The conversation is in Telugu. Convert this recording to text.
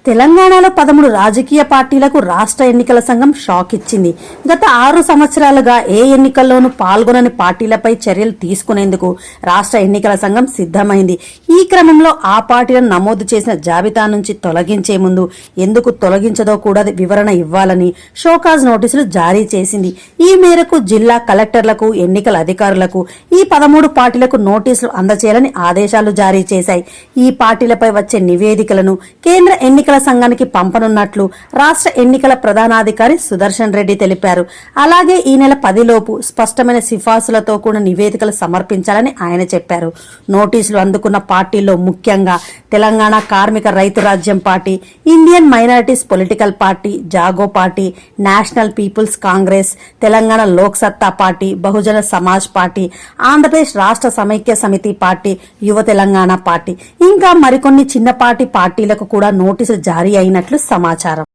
తెలంగాణలో 13 రాజకీయ పార్టీలకు రాష్ట్ర ఎన్నికల సంఘం షాక్ ఇచ్చింది. గత 6 సంవత్సరాలుగా ఏ ఎన్నికల్లోనూ పాల్గొనని పార్టీలపై చర్యలు తీసుకునేందుకు రాష్ట్ర ఎన్నికల సంఘం సిద్ధమైంది. ఈ క్రమంలో ఆ పార్టీలను నమోదు చేసిన జాబితా నుంచి తొలగించే ముందు ఎందుకు తొలగించదో కూడా వివరణ ఇవ్వాలని షోకాజ్ నోటీసులు జారీ చేసింది. ఈ మేరకు జిల్లా కలెక్టర్లకు, ఎన్నికల అధికారులకు ఈ 13 పార్టీలకు నోటీసులు అందజేయాలని ఆదేశాలు జారీ చేశాయి. ఈ పార్టీలపై వచ్చే నివేదికలను కేంద్ర ఎన్నికల సంఘానికి పంపనున్నట్లు రాష్ట్ర ఎన్నికల ప్రధానాధికారి సుదర్శన్ రెడ్డి తెలిపారు. అలాగే ఈ నెల 10 లోపు స్పష్టమైన సిఫార్సులతో కూడిన నివేదికలు సమర్పించాలని ఆయన చెప్పారు. నోటీసులు అందుకున్న పార్టీల్లో ముఖ్యంగా Telangana Karmika Raithu Rajyam party, Indian minorities political party, Jago party, national people's congress, Telangana Lok Satta party, Bahujan Samaj party, Andhra Pradesh Rashtra Samaikya సమితి పార్టీ, యువ తెలంగాణ పార్టీ, ఇంకా మరికొన్ని చిన్నపాటి పార్టీలకు కూడా నోటీసులు జారీ అయినట్లు సమాచారం.